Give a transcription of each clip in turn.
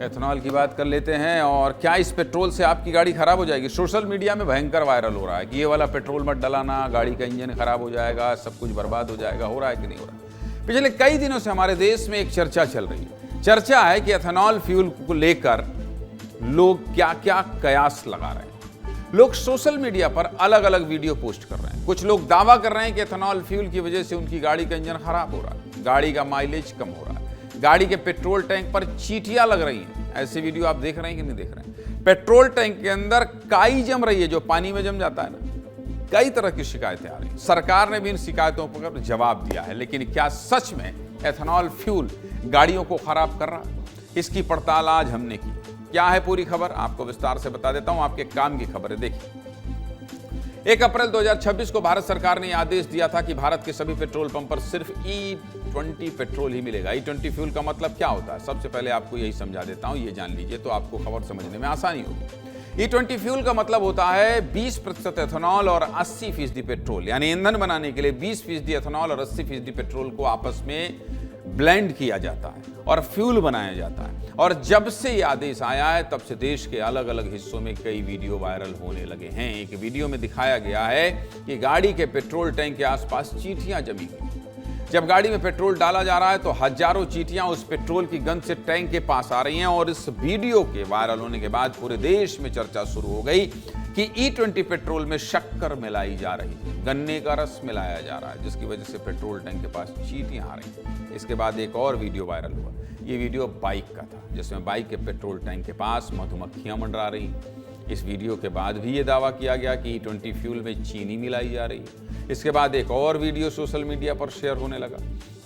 Ethanol की बात कर लेते हैं। और क्या इस पेट्रोल से आपकी गाड़ी खराब हो जाएगी? सोशल मीडिया में भयंकर वायरल हो रहा है कि ये वाला पेट्रोल मत डलाना, गाड़ी का इंजन खराब हो जाएगा, सब कुछ बर्बाद हो जाएगा। हो रहा है कि नहीं हो रहा है? पिछले कई दिनों से हमारे देश में एक चर्चा चल रही है। चर्चा है कि एथेनॉल फ्यूल को लेकर लोग क्या क्या कयास लगा रहे हैं। लोग सोशल मीडिया पर अलग अलग वीडियो पोस्ट कर रहे हैं। कुछ लोग दावा कर रहे हैं कि एथेनॉल फ्यूल की वजह से उनकी गाड़ी का इंजन खराब हो रहा है, गाड़ी का माइलेज कम हो रहा है, गाड़ी के पेट्रोल टैंक पर चींटियां लग रही हैं। ऐसे वीडियो आप देख रहे हैं कि नहीं देख रहे हैं? पेट्रोल टैंक के अंदर काई जम रही है, जो पानी में जम जाता है ना। कई तरह की शिकायतें आ रही हैं। सरकार ने भी इन शिकायतों पर जवाब दिया है, लेकिन क्या सच में एथेनॉल फ्यूल गाड़ियों को खराब कर रहा है? इसकी पड़ताल आज हमने की। क्या है पूरी खबर, आपको विस्तार से बता देता हूं। आपके काम की खबर है, देखिए। 1 अप्रैल 2026 को भारत सरकार ने आदेश दिया था कि भारत के सभी पेट्रोल पंप पर सिर्फ E20 पेट्रोल ही मिलेगा। E20 फ्यूल का मतलब क्या होता है? सबसे पहले आपको यही समझा देता हूं, ये जान लीजिए तो आपको खबर समझने में आसानी होगी। E20 फ्यूल का मतलब होता है 20% एथेनॉल और 80% पेट्रोल, यानी ईंधन बनाने के लिए 20% एथेनॉल और 80% पेट्रोल को आपस में ब्लेंड किया जाता है और फ्यूल बनाया जाता है। और जब से ये आदेश आया है तब से देश के अलग अलग हिस्सों में कई वीडियो वायरल होने लगे हैं। एक वीडियो में दिखाया गया है कि गाड़ी के पेट्रोल टैंक के आसपास चींटियां जमी हुई। जब गाड़ी में पेट्रोल डाला जा रहा है तो हजारों चींटियां उस पेट्रोल की गंध से टैंक के पास आ रही हैं। और इस वीडियो के वायरल होने के बाद पूरे देश में चर्चा शुरू हो गई कि E20 पेट्रोल में शक्कर मिलाई जा रही है, गन्ने का रस मिलाया जा रहा है, जिसकी वजह से पेट्रोल टैंक के पास चींटियां आ रही हैं। इसके बाद एक और वीडियो वायरल हुआ। ये वीडियो बाइक का था, जिसमें बाइक के पेट्रोल टैंक के पास मधुमक्खियां मंडरा रही। इस वीडियो के बाद भी ये दावा किया गया कि E20 फ्यूल में चीनी मिलाई जा रही है। इसके बाद एक और वीडियो सोशल मीडिया पर शेयर होने लगा,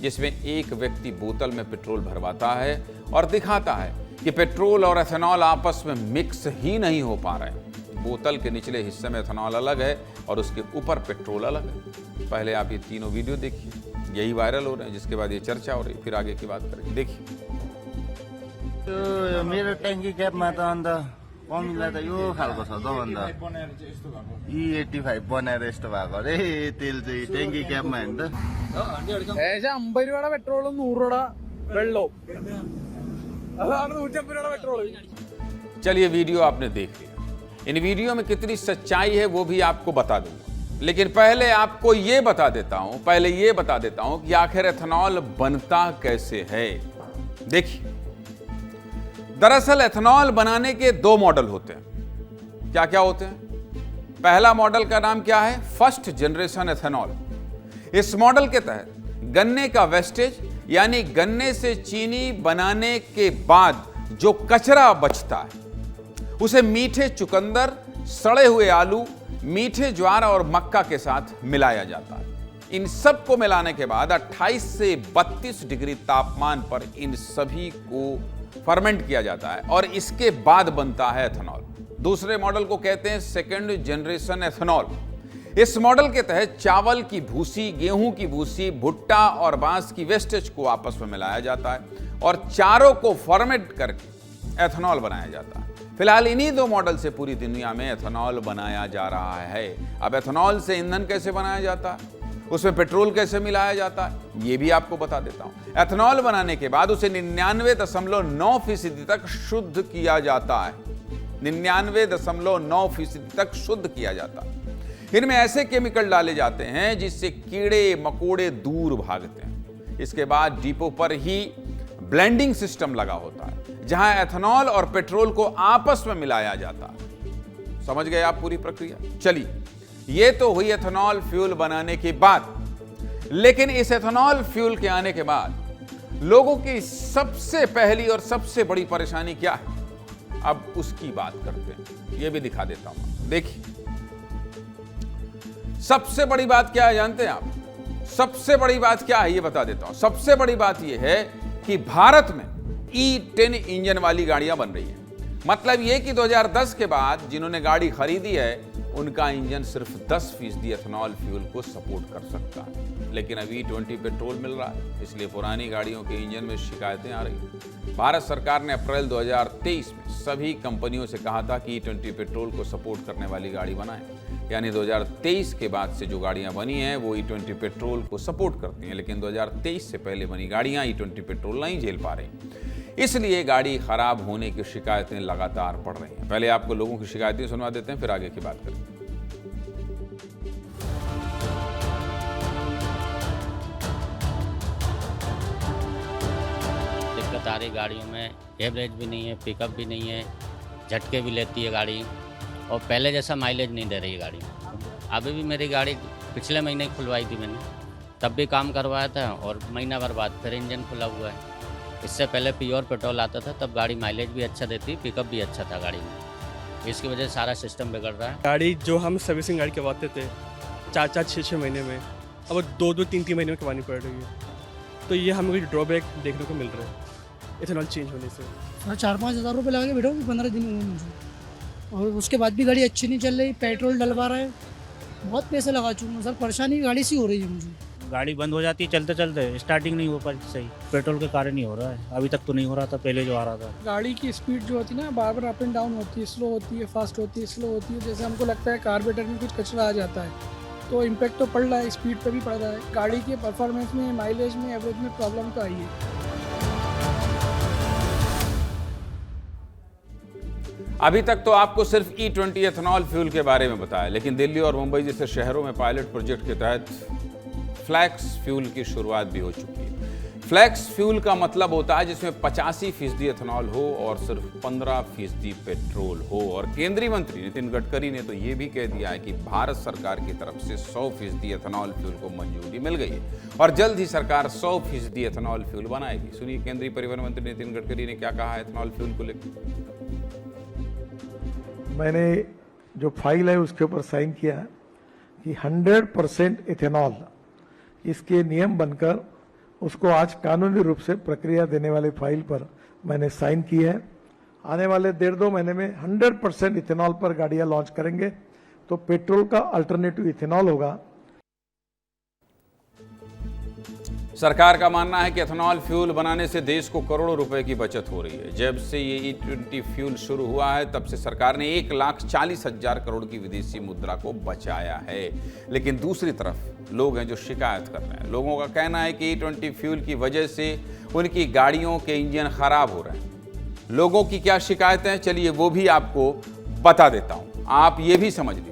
जिसमें एक व्यक्ति बोतल में पेट्रोल भरवाता है और दिखाता है कि पेट्रोल और एथेनॉल आपस में मिक्स ही नहीं हो पा रहे हैं। बोतल के निचले हिस्से में एथेनॉल अलग है और उसके ऊपर पेट्रोल अलग है। पहले आप ये तीनों वीडियो देखिए, यही वायरल हो रहे हैं, जिसके बाद ये चर्चा हो रही है। फिर आगे की बात करेंगे, देखिए। तो मेरो ट्याङ्की क्यापमा त अन्त कमिला त यो खालको छ त अन्त E85 बनाएर यस्तो भएको अरे तेल चाहिँ ट्याङ्की क्यापमा हेर्नु त। 50 രൂപയുടെ പെട്രോളും 100 രൂപയുടെ വെള്ളവും അതാണ് 150 രൂപയുടെ പെട്രോൾ। चलिए, वीडियो आपने देख लिया। इन वीडियो में कितनी सच्चाई है वो भी आपको बता दूंगा, लेकिन पहले आपको ये बता देता हूं कि आखिर एथेनॉल बनता कैसे है। देखिए, दरअसल एथेनॉल बनाने के 2 मॉडल होते हैं। क्या क्या होते हैं? पहला मॉडल का नाम क्या है? First generation ethanol. इस मॉडल के तहत गन्ने का वेस्टेज, यानी गन्ने से चीनी बनाने के बाद जो कचरा बचता है, उसे मीठे चुकंदर, सड़े हुए आलू, मीठे ज्वार और मक्का के साथ मिलाया जाता है। इन सब को मिलाने के बाद 28 से 32 डिग्री तापमान पर इन सभी को फर्मेंट किया जाता है और इसके बाद बनता है एथेनॉल। दूसरे मॉडल को कहते हैं सेकंड जनरेशन एथेनॉल। इस मॉडल के तहत चावल की भूसी, गेहूं की भूसी, भुट्टा और बांस की वेस्टेज को आपस में मिलाया जाता है और चारों को फर्मेंट करके एथेनॉल बनाया जाता है। फिलहाल इन्हीं 2 मॉडल से पूरी दुनिया में एथेनॉल बनाया जा रहा है। अब एथेनॉल से ईंधन कैसे बनाया जाता है, उसमें पेट्रोल कैसे मिलाया जाता है, ये भी आपको बता देता हूं। एथेनॉल बनाने के बाद उसे 99.9% तक शुद्ध किया जाता है। 99.9% तक शुद्ध किया जाता है। इनमें ऐसे केमिकल डाले जाते हैं जिससे कीड़े मकोड़े दूर भागते हैं। इसके बाद डिपो पर ही ब्लेंडिंग सिस्टम लगा होता है, जहां एथेनॉल और पेट्रोल को आपस में मिलाया जाता है। समझ गए आप पूरी प्रक्रिया? चलिए, ये तो हुई एथेनॉल फ्यूल बनाने के बाद, लेकिन इस एथेनॉल फ्यूल के आने के बाद लोगों की सबसे पहली और सबसे बड़ी परेशानी क्या है, अब उसकी बात करते हैं। ये भी दिखा देता हूं, देखिए। सबसे बड़ी बात क्या है जानते हैं आप? सबसे बड़ी बात क्या है ये बता देता हूं। सबसे बड़ी बात ये है कि भारत में E10 इंजन वाली गाड़ियां बन रही हैं। मतलब ये कि 2010 के बाद जिन्होंने गाड़ी खरीदी है उनका इंजन सिर्फ 10% एथेनॉल फ्यूल को सपोर्ट कर सकता है। लेकिन अब E20 पेट्रोल मिल रहा है, इसलिए पुरानी गाड़ियों के इंजन में शिकायतें आ रही हैं। भारत सरकार ने अप्रैल 2023 में सभी कंपनियों से कहा था कि E20 पेट्रोल को सपोर्ट करने वाली गाड़ी बनाएं। यानी 2023 के बाद से जो गाड़ियां बनी हैं वो E20 पेट्रोल को सपोर्ट करती हैं, लेकिन 2023 से पहले बनी गाड़ियां E20 पेट्रोल नहीं झेल पा रही। इसलिए गाड़ी खराब होने की शिकायतें लगातार बढ़ रही हैं। पहले आपको लोगों की शिकायतें सुनवा देते हैं, फिर आगे की बात करेंगे। दिक्कत आ रही गाड़ियों में, एवरेज भी नहीं है, पिकअप भी नहीं है, झटके भी लेती है गाड़ी और पहले जैसा माइलेज नहीं दे रही है गाड़ी। अभी भी मेरी गाड़ी पिछले महीने खुलवाई थी मैंने, तब भी काम करवाया था और महीना भर बाद फिर इंजन खुला हुआ है। इससे पहले प्योर पेट्रोल आता था, तब गाड़ी माइलेज भी अच्छा देती, पिकअप भी अच्छा था गाड़ी में। इसकी वजह से सारा सिस्टम बिगड़ रहा है। गाड़ी जो हम सर्विसिंग गाड़ी करवाते थे 4-4, 6-6 महीने में, अब 2-2, 3-3 महीने में करवानी पड़ रही है। तो ये हमें कुछ ड्रॉबैक देखने को मिल रहा है इथेनॉल चेंज होने से। 4-5 हज़ार रुपये लगा के बैठो 15 दिन हुए मुझे, और उसके बाद भी गाड़ी अच्छी नहीं चल रही, पेट्रोल डलवा रहा है, बहुत पैसे लगा चुका हूँ सर, परेशानी गाड़ी सी हो रही है मुझे। गाड़ी बंद हो जाती है चलते चलते, स्टार्टिंग नहीं हो पाती सही, पेट्रोल के कारण ही हो रहा है। अभी तक तो नहीं हो रहा था पहले जो आ रहा था। गाड़ी की स्पीड जो होती है ना, बार बार अप एंड डाउन होती है, स्लो होती है, फास्ट होती है, स्लो होती है। जैसे हमको लगता है कार्बोरेटर में कुछ कचरा आ जाता है, तो इम्पेक्ट तो पड़ रहा है, स्पीड पे भी पड़ रहा है। गाड़ी के परफॉर्मेंस में, माइलेज में, एवरेज में प्रॉब्लम तो आई है। अभी तक तो आपको सिर्फ E20 एथेनॉल फ्यूल के बारे में बताया, लेकिन दिल्ली और मुंबई जैसे शहरों में पायलट प्रोजेक्ट के तहत फ्लैक्स फ्यूल की शुरुआत भी हो चुकी है। फ्लैक्स फ्यूल का मतलब होता है जिसमें 85% एथेनॉल हो और सिर्फ 15% पेट्रोल हो। और केंद्रीय मंत्री नितिन गडकरी ने तो ये भी कह दिया है कि भारत सरकार की तरफ से 100% एथेनॉल फ्यूल को मंजूरी मिल गई है और जल्द ही सरकार 100% एथेनॉल फ्यूल बनाएगी। सुनिए केंद्रीय परिवहन मंत्री नितिन गडकरी ने क्या कहा है एथेनॉल फ्यूल को लेकर। मैंने जो फाइल है उसके ऊपर साइन किया है कि 100% इथेनॉल इसके नियम बनकर उसको आज कानूनी रूप से प्रक्रिया देने वाले फाइल पर मैंने साइन की है। आने वाले 1.5-2 महीने में 100% इथेनॉल पर गाड़ियां लॉन्च करेंगे, तो पेट्रोल का अल्टरनेटिव इथेनॉल होगा। सरकार का मानना है कि एथेनॉल फ्यूल बनाने से देश को करोड़ों रुपए की बचत हो रही है। जब से ये E20 फ्यूल शुरू हुआ है तब से सरकार ने 1,40,000 करोड़ की विदेशी मुद्रा को बचाया है। लेकिन दूसरी तरफ लोग हैं जो शिकायत कर रहे हैं। लोगों का कहना है कि E20 फ्यूल की वजह से उनकी गाड़ियों के इंजन खराब हो रहे हैं। लोगों की क्या शिकायतें हैं, चलिए वो भी आपको बता देता हूं, आप ये भी समझ लीजिए।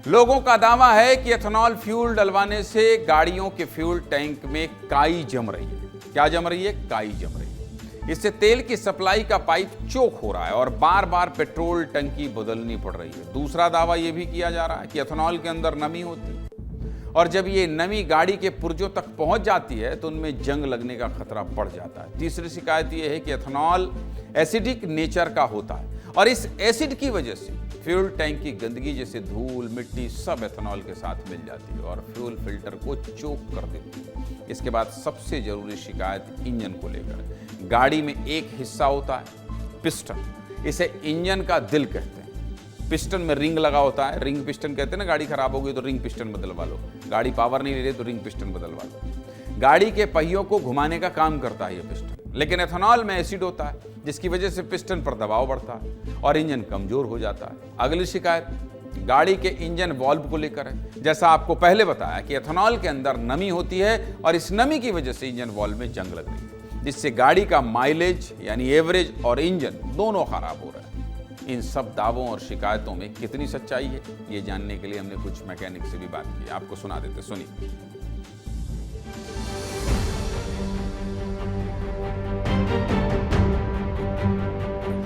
लोगों का दावा है कि एथेनॉल फ्यूल डलवाने से गाड़ियों के फ्यूल टैंक में काई जम रही है। क्या जम रही है? काई जम रही है। इससे तेल की सप्लाई का पाइप चोक हो रहा है और बार बार पेट्रोल टंकी बदलनी पड़ रही है। दूसरा दावा यह भी किया जा रहा है कि एथेनॉल के अंदर नमी होती है और जब ये नमी गाड़ी के पुर्जों तक पहुंच जाती है तो उनमें जंग लगने का खतरा बढ़ जाता है। तीसरी शिकायत यह है कि एथेनॉल एसिडिक नेचर का होता है और इस एसिड की वजह से फ्यूल टैंक की गंदगी जैसे धूल, मिट्टी सब एथेनॉल के साथ मिल जाती है और फ्यूल फिल्टर को चोक कर देती है। इसके बाद सबसे जरूरी शिकायत इंजन को लेकर। गाड़ी में एक हिस्सा होता है पिस्टन, इसे इंजन का दिल कहते हैं। पिस्टन में रिंग लगा होता है, रिंग पिस्टन कहते हैं ना। गाड़ी खराब हो गई तो रिंग पिस्टन बदलवा लो, गाड़ी पावर नहीं ले रही तो रिंग पिस्टन बदलवा लो। गाड़ी के पहियों को घुमाने का काम करता है ये पिस्टन। लेकिन एथेनॉल में एसिड होता है जिसकी वजह से पिस्टन पर दबाव बढ़ता है और इंजन कमजोर हो जाता है। अगली शिकायत गाड़ी के इंजन वॉल्व को लेकर है। जैसा आपको पहले बताया कि एथेनॉल के अंदर नमी होती है और इस नमी की वजह से इंजन वॉल्व में जंग लग रही है, जिससे गाड़ी का माइलेज यानी एवरेज और इंजन दोनों खराब हो रहा है। इन सब दावों और शिकायतों में कितनी सच्चाई है, ये जानने के लिए हमने कुछ मैकेनिक से भी बात की। आपको सुना देते, सुनिए।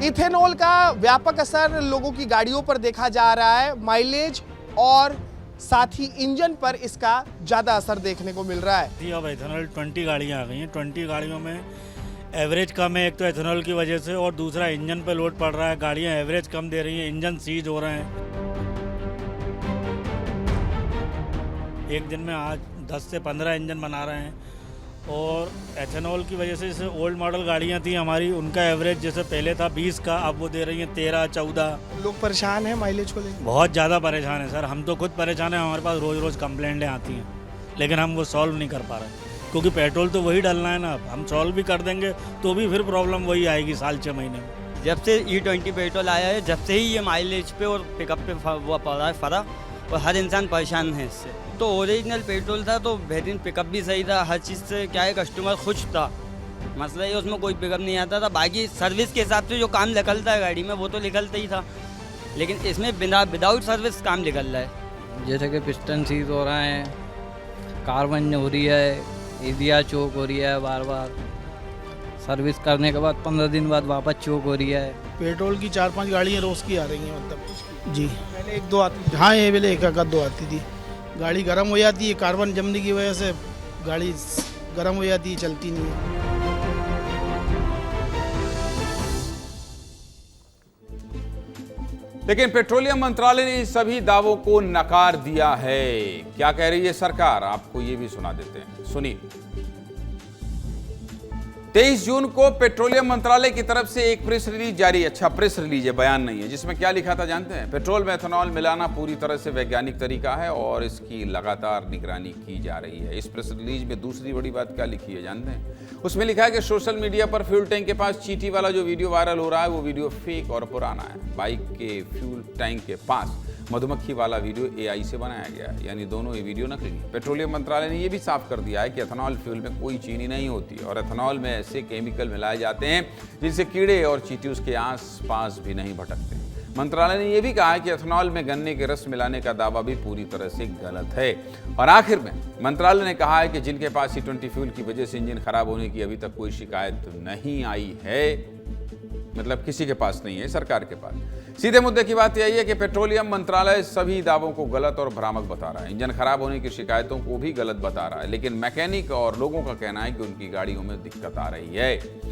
इथेनॉल का व्यापक असर लोगों की गाड़ियों पर देखा जा रहा है। माइलेज और साथ ही इंजन पर इसका ज़्यादा असर देखने को मिल रहा है। अब इथेनॉल 20 गाड़ियाँ आ गई हैं। 20 गाड़ियों में एवरेज कम है, एक तो इथेनॉल की वजह से, और दूसरा इंजन पे लोड पड़ रहा है। गाड़ियाँ एवरेज कम दे रही हैं, इंजन सीज हो रहे हैं। एक दिन में आज 10 से 15 इंजन बना रहे हैं और एथेनॉल की वजह से जैसे ओल्ड मॉडल गाड़ियाँ थी हमारी, उनका एवरेज जैसे पहले था 20 का, अब वो दे रही हैं 13-14। लोग परेशान हैं माइलेज को लेकर, बहुत ज़्यादा परेशान है सर। हम तो खुद परेशान हैं, हमारे पास रोज़ रोज़ कंप्लेंटें आती हैं, लेकिन हम वो सॉल्व नहीं कर पा रहे क्योंकि पेट्रोल तो वही डालना है ना। हम सॉल्व भी कर देंगे तो भी फिर प्रॉब्लम वही आएगी साल 6 महीने में। जब से E20 पेट्रोल आया है, जब से ही ये माइलेज पे और पिकअप पे वो पड़ा है फ़र्क, और हर इंसान परेशान है इससे। तो ओरिजिनल पेट्रोल था तो बेहतरीन, पिकअप भी सही था, हर चीज़ से क्या है कस्टमर खुश था। मसला ये उसमें कोई पिकअप नहीं आता था। बाकी सर्विस के हिसाब से जो काम निकलता है गाड़ी में वो तो निकलता ही था, लेकिन इसमें विदाउट सर्विस काम निकल रहा है। जैसे कि पिस्टन सीज हो रहे हैं, कार्बन हो रही है, एजिया चोक हो रही है, बार बार सर्विस करने के बाद 15 दिन बाद वापस चोक हो रही है। पेट्रोल की 4-5 गाड़ियाँ रोज़ की आ रही हैं, मतलब जी पहले 1-2 आती थी। हाँ, ये पहले 1-2 आती थी। गाड़ी गर्म हो जाती है, कार्बन जमने की वजह से गाड़ी गर्म हो जाती है, चलती नहीं है। लेकिन पेट्रोलियम मंत्रालय ने इन सभी दावों को नकार दिया है। क्या कह रही है सरकार, आपको ये भी सुना देते हैं, सुनिए। 23 जून को पेट्रोलियम मंत्रालय की तरफ से एक प्रेस रिलीज जारी, अच्छा प्रेस रिलीज है, बयान नहीं है, जिसमें क्या लिखा था जानते हैं? पेट्रोल में एथेनॉल मिलाना पूरी तरह से वैज्ञानिक तरीका है और इसकी लगातार निगरानी की जा रही है। इस प्रेस रिलीज में दूसरी बड़ी बात क्या लिखी है जानते हैं? उसमें लिखा है कि सोशल मीडिया पर फ्यूल टैंक के पास चींटी वाला जो वीडियो वायरल हो रहा है वो वीडियो फेक और पुराना है। बाइक के फ्यूल टैंक के पास मधुमक्खी वाला वीडियो AI से बनाया गया है, यानी दोनों ये वीडियो नकली है। पेट्रोलियम मंत्रालय ने यह भी साफ कर दिया है कि एथेनॉल फ्यूल में कोई चीनी नहीं होती और एथेनॉल में ऐसे केमिकल मिलाए जाते हैं जिनसे कीड़े और चींटी उसके आसपास भी नहीं भटकते। मंत्रालय ने यह भी कहा है कि एथेनॉल में गन्ने के रस मिलाने का दावा भी पूरी तरह से गलत है। और आखिर में मंत्रालय ने कहा है कि जिनके पास E20 फ्यूल की वजह से इंजन खराब होने की अभी तक कोई शिकायत नहीं आई है, मतलब किसी के पास नहीं है, सरकार के पास। सीधे मुद्दे की बात यही है कि पेट्रोलियम मंत्रालय सभी दावों को गलत और भ्रामक बता रहा है, इंजन खराब होने की शिकायतों को भी गलत बता रहा है, लेकिन मैकेनिक और लोगों का कहना है कि उनकी गाड़ियों में दिक्कत आ रही है।